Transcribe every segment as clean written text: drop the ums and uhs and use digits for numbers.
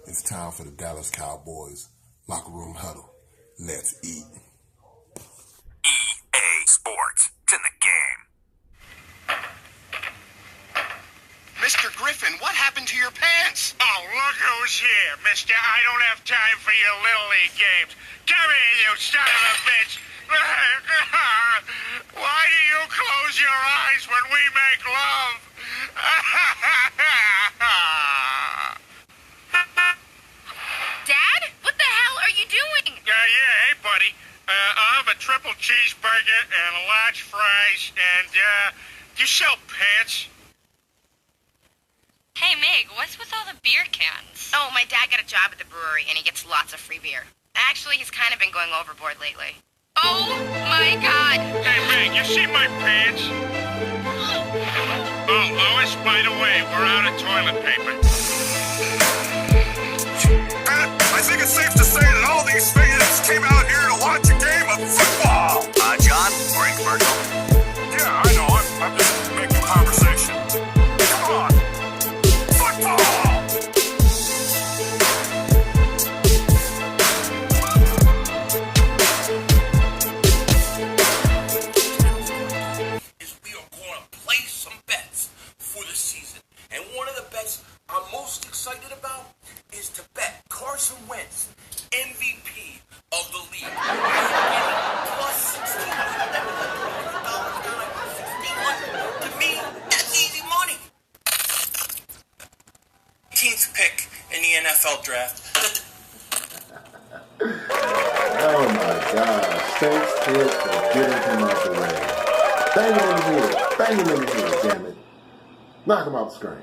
It's time for the Dallas Cowboys locker room huddle. Let's eat. EA Sports. It's in the game. Mr. Griffin, what happened to your pants? Oh, look who's here, mister. I don't have time for your Little League games. Come here, you son of a bitch. Why do you close your eyes when we make love? Dad? What the hell are you doing? Yeah, hey, buddy. I'll have a triple cheeseburger and a large fries, and, do you sell pants? Hey, Meg, what's with all the beer cans? Oh, my dad got a job at the brewery, and he gets lots of free beer. Actually, he's kind of been going overboard lately. Oh, my God. Hey, Meg, you see my pants? Oh, Lois, by the way, we're out of toilet paper. I think it's safe to say that all these fans came out here to watch a game of football. John, break Virgil. Yeah, I know. I'm just making conversation. Come on. Football! We are going to play some bets for the season. And one of the bets I'm most excited about is to bet Carson Wentz MVP of the league. I am getting plus $1,600. To me, that's easy money. 18th pick in the NFL draft. Oh my gosh. Thanks, kid, for getting him out the way. Bang him in the head. Bang him in the head, damn it. Knock him out the screen.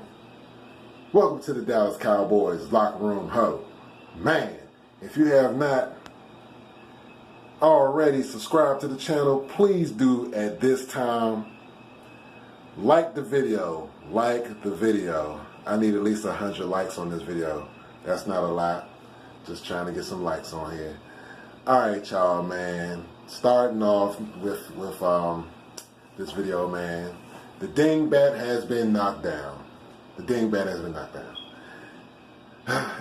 Welcome to the Dallas Cowboys locker room huddle. Man, if you have not already subscribed to the channel, please do at this time. Like the video. Like the video. I need at least 100 likes on this video. That's not a lot. Just trying to get some likes on here. Alright, y'all, man. Starting off with this video, man. The dingbat has been knocked down. The dingbat has been knocked down.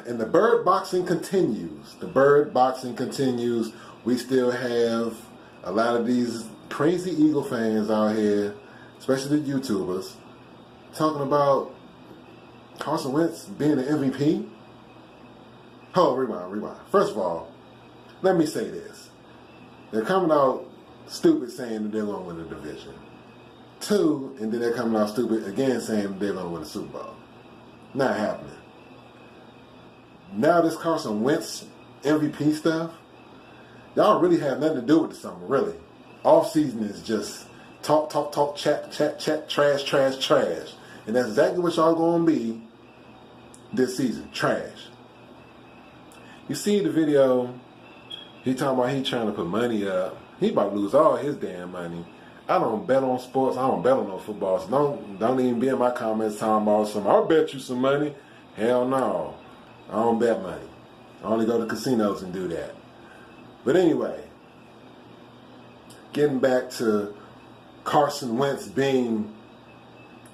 And the birdboxing continues. The birdboxing continues. We still have a lot of these crazy Eagle fans out here, especially the YouTubers, talking about Carson Wentz being an MVP. Oh, rewind. First of all, let me say this. They're coming out stupid saying that they're going to win the division. 2, and then they're coming out stupid again saying that they're going to win the Super Bowl. Not happening. Now this Carson Wentz MVP stuff, y'all really have nothing to do with the summer, really. Off season is just talk, chat, trash. And that's exactly what y'all going to be this season, trash. You see the video, he talking about he trying to put money up. He about to lose all his damn money. I don't bet on sports. I don't bet on no football. So don't even be in my comments talking about some, I'll bet you some money. Hell no. I don't bet money. I only go to casinos and do that. But anyway, getting back to Carson Wentz being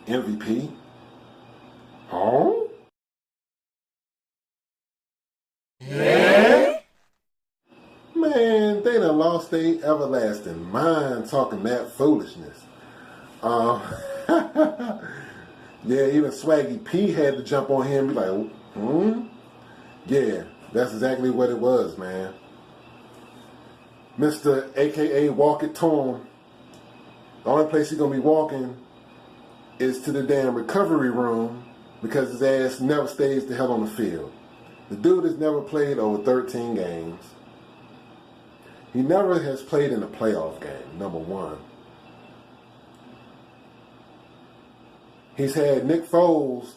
MVP. Oh? Yeah? Man, they done lost their everlasting mind talking that foolishness. Yeah, even Swaggy P had to jump on him and be like, Yeah, that's exactly what it was, man. Mr. AKA Walk It Torn. The only place he's going to be walking is to the damn recovery room because his ass never stays the hell on the field. The dude has never played over 13 games. He never has played in a playoff game, number one. He's had Nick Foles'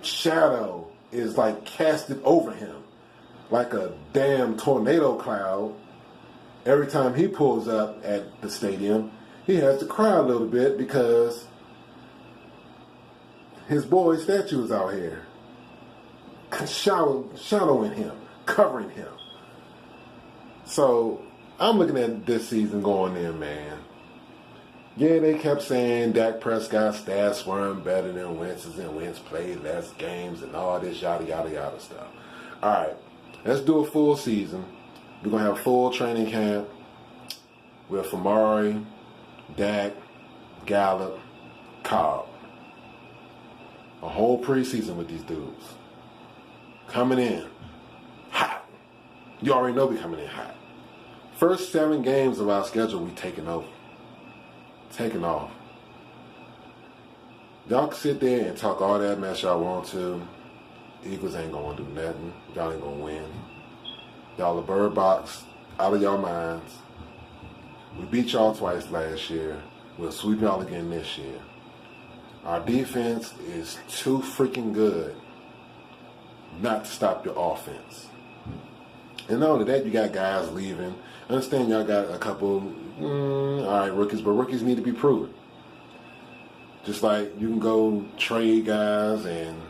shadow is like casted over him like a damn tornado cloud. Every time he pulls up at the stadium, he has to cry a little bit because his boy's statue is out here shadowing him, covering him. So I'm looking at this season going in, man. Yeah, they kept saying Dak Prescott's stats weren't better than Wentz's and Wentz played less games and all this yada yada yada stuff. All right, let's do a full season. We're gonna have a full training camp with Amari, Dak, Gallup, Cobb. A whole preseason with these dudes. Coming in hot. You already know we coming in hot. First 7 games of our schedule, we taking over. Taking off. Y'all can sit there and talk all that mess y'all want to. Eagles ain't gonna do nothing. Y'all ain't gonna win. Y'all are Birdboxed out of y'all minds. We beat y'all twice last year. We'll sweep y'all again this year. Our defense is too freaking good not to stop your offense. And not only that, you got guys leaving. I understand y'all got a couple, rookies, but rookies need to be proven. Just like you can go trade guys and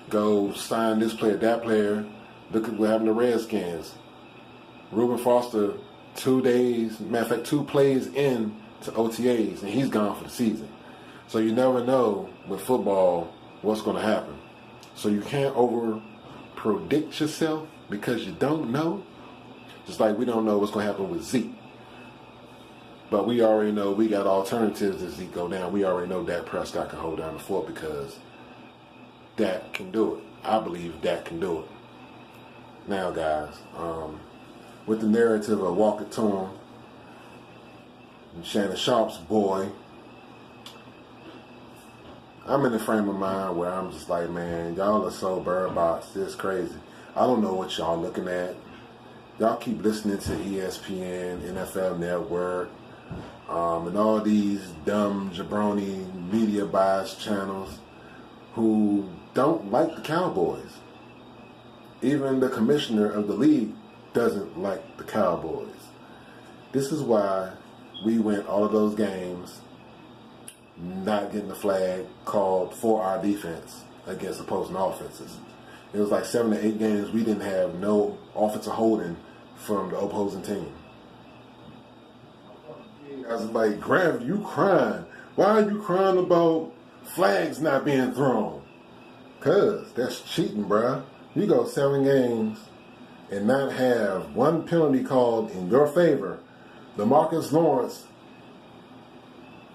go sign this player, that player. Look at what happened to the Redskins. Reuben Foster, 2 days, matter of fact, 2 plays in to OTAs, and he's gone for the season. So you never know with football what's going to happen. So you can't over-predict yourself because you don't know. Just like we don't know what's going to happen with Zeke. But we already know we got alternatives if Zeke go down. We already know Dak Prescott can hold down the fort because Dak can do it. I believe Dak can do it. Now, guys, with the narrative of Walk It To Him, Shannon Sharp's boy, I'm in the frame of mind where I'm just like, man, y'all are so Birdboxed. It's crazy. I don't know what y'all looking at. Y'all keep listening to ESPN, NFL Network, and all these dumb jabroni media bias channels who don't like the Cowboys. Even the commissioner of the league doesn't like the Cowboys. This is why we went all of those games not getting the flag called for our defense against opposing offenses. It was like 7 to 8 games we didn't have no offensive holding from the opposing team. I was like, Graham, you crying. Why are you crying about flags not being thrown? Because that's cheating, bruh. You go 7 games and not have one penalty called in your favor. DeMarcus Lawrence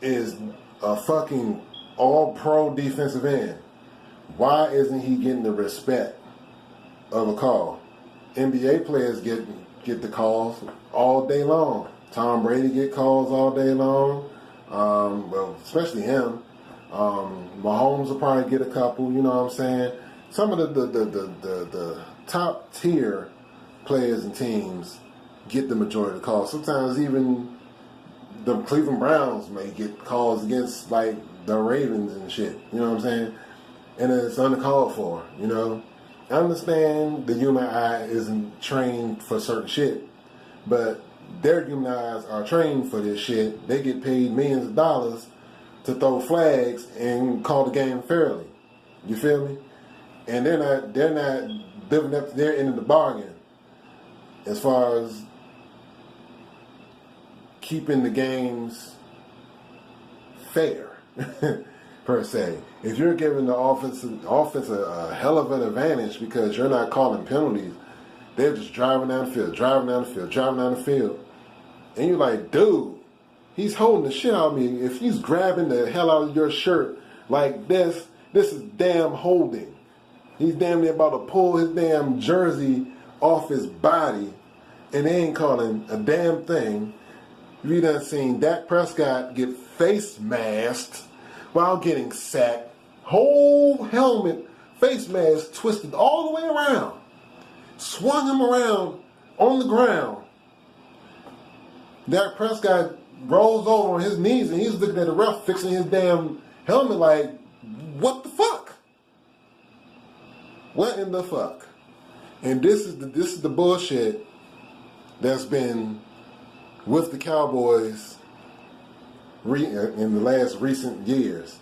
is a fucking all-pro defensive end. Why isn't he getting the respect of a call? NBA players get the calls all day long. Tom Brady get calls all day long. Well, especially him. Mahomes will probably get a couple. You know what I'm saying? Some of the top tier players and teams get the majority of the calls. Sometimes even the Cleveland Browns may get calls against like the Ravens and shit. You know what I'm saying? And it's uncalled for, you know. I understand the human eye isn't trained for certain shit, but their human eyes are trained for this shit. They get paid millions of dollars to throw flags and call the game fairly. You feel me? And they're not living up to their end of the bargain as far as keeping the games fair, per se. If you're giving the offense a hell of an advantage because you're not calling penalties, they're just driving down the field. And you're like, dude, he's holding the shit out of me. If he's grabbing the hell out of your shirt like this is damn holding. He's damn near about to pull his damn jersey off his body, and they ain't calling a damn thing. We done seen Dak Prescott get face masked while getting sacked. Whole helmet, face mask twisted all the way around. Swung him around on the ground. Dak Prescott rolls over on his knees and he's looking at the ref fixing his damn helmet like, what the fuck? What in the fuck? And this is the bullshit that's been with the Cowboys in the last recent years.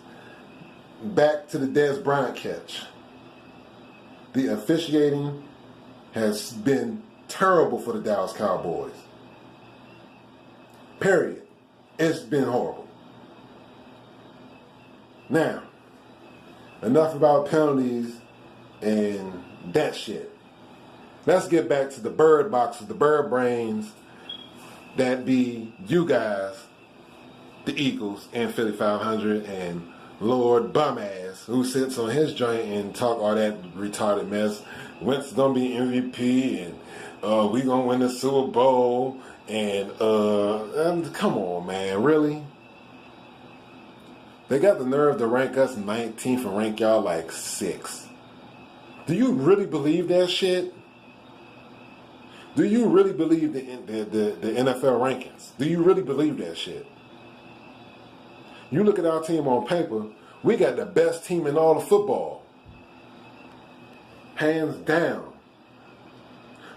Back to the Dez Bryant catch. The officiating has been terrible for the Dallas Cowboys. Period. It's been horrible. Now, enough about penalties and that shit. Let's get back to the bird boxes, the bird brains that be you guys, the Eagles and Philly.500 and Lord Bumass, who sits on his joint and talk all that retarded mess. Wentz is gonna be MVP and we gonna win the Super Bowl and come on, man, really? They got the nerve to rank us 19th and rank y'all like 6th. Do you really believe that shit? Do you really believe the NFL rankings? Do you really believe that shit? You look at our team on paper, we got the best team in all of football. Hands down.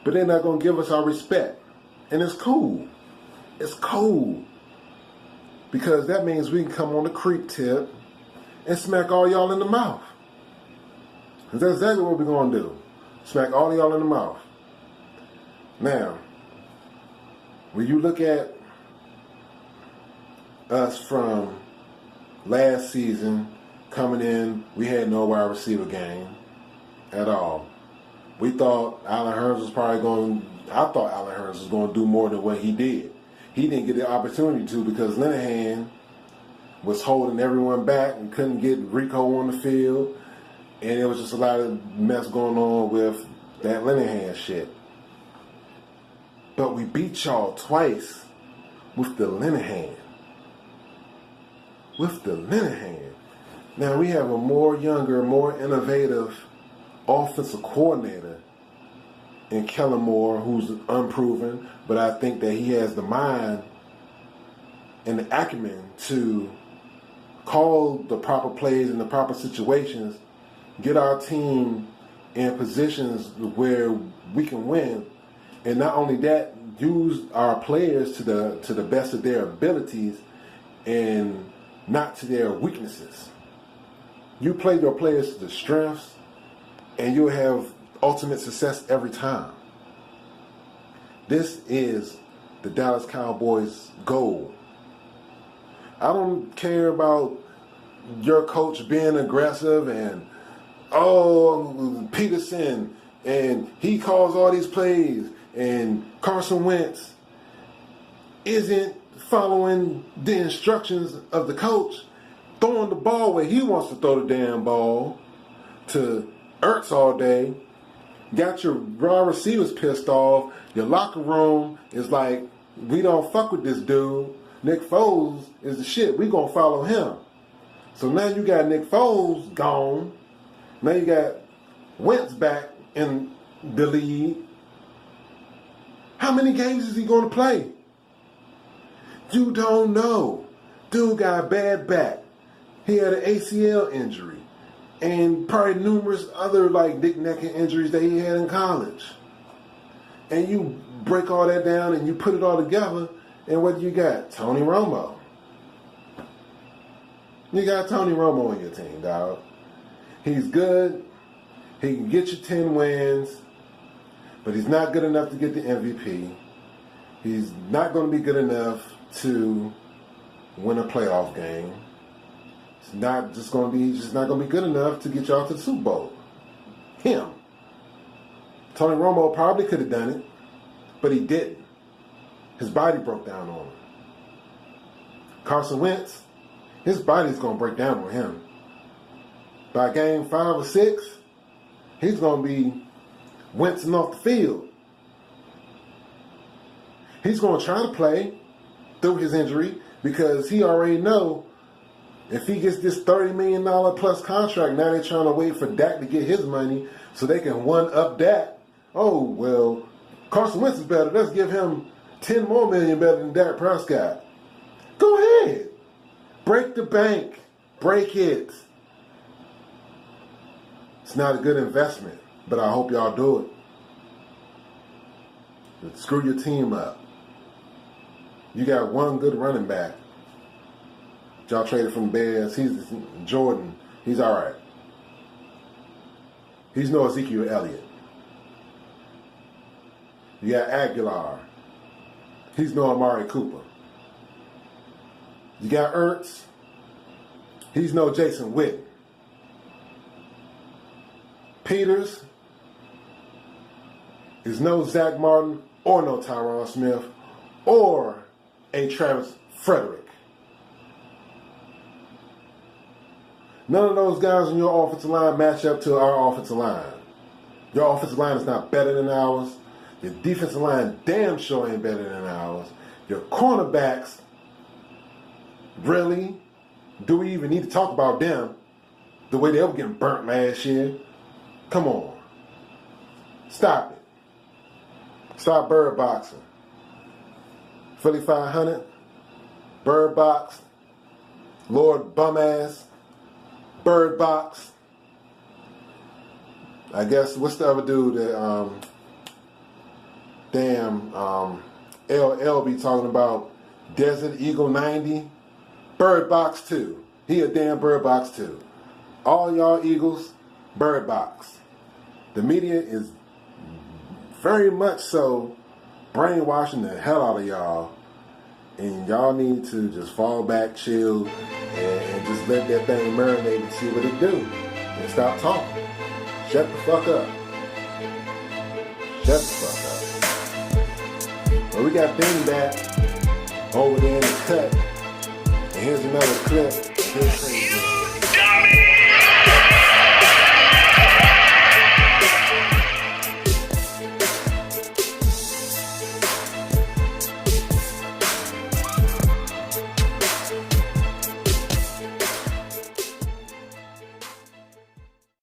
But they're not going to give us our respect. And it's cool. It's cool. Because that means we can come on the creep tip and smack all y'all in the mouth. That's exactly what we're going to do. Smack all y'all in the mouth. Now, when you look at us from last season coming in, we had no wide receiver game at all. We thought Allen Hurns was I thought Allen Hurns was going to do more than what he did. He didn't get the opportunity to because Linehan was holding everyone back and couldn't get Rico on the field. And it was just a lot of mess going on with that Linehan shit. But we beat y'all twice with the Linehan. With the Linehan. Now we have a more younger, more innovative offensive coordinator in Kellen Moore, who's unproven, but I think that he has the mind and the acumen to call the proper plays in the proper situations, get our team in positions where we can win, and not only that, use our players to the best of their abilities and not to their weaknesses. You play your players to the strengths, and you'll have ultimate success every time. This is the Dallas Cowboys' goal. I don't care about your coach being aggressive and, Peterson, and he calls all these plays, and Carson Wentz isn't following the instructions of the coach, throwing the ball where he wants to throw the damn ball to Ertz all day. Got your raw receivers pissed off. Your locker room is like, we don't fuck with this dude. Nick Foles is the shit. We gonna follow him. So now you got Nick Foles gone. Now you got Wentz back in the league. How many games is he gonna play? You don't know. Dude got a bad back. He had an ACL injury. And probably numerous other dick-neck injuries that he had in college. And you break all that down and you put it all together, and what do you got? Tony Romo. You got Tony Romo on your team, dog. He's good. He can get you 10 wins, but he's not good enough to get the MVP. He's not going to be good enough to win a playoff game. He's just not going to be good enough to get y'all to the Super Bowl. Him. Tony Romo probably could have done it, but he didn't. His body broke down on him. Carson Wentz, his body's going to break down on him. By game 5 or 6, he's going to be Wentzing off the field. He's going to try to play through his injury because he already know if he gets this $30 million plus contract, now they're trying to wait for Dak to get his money so they can one-up Dak. Oh, well, Carson Wentz is better. Let's give him $10 more million better than Dak Prescott. Go ahead. Break the bank. Break it. It's not a good investment, but I hope y'all do it. Screw your team up. You got one good running back. Y'all traded from the Bears. He's Jordan. He's all right. He's no Ezekiel Elliott. You got Aguilar. He's no Amari Cooper. You got Ertz. He's no Jason Witten. Peters is no Zach Martin or no Tyron Smith or a Travis Frederick. None of those guys in your offensive line match up to our offensive line. Your offensive line is not better than ours. Your defensive line damn sure ain't better than ours. Your cornerbacks, really? Do we even need to talk about them the way they were getting burnt last year? Come on. Stop it. Stop birdboxing. Philly.500, Birdboxed, Lord Bumass, Birdboxed. I guess, what's the other dude that, LL be talking about? Desert Eagle 90, Birdboxed too. He a damn Birdboxed too. All y'all Eagles, Birdboxed. The media is very much so brainwashing the hell out of y'all, and y'all need to just fall back, chill, and just let that thing marinate and see what it do, and stop talking. Shut the fuck up. Shut the fuck up. Well, we got Benny back over there in the cut, and here's another clip. Here's crazy.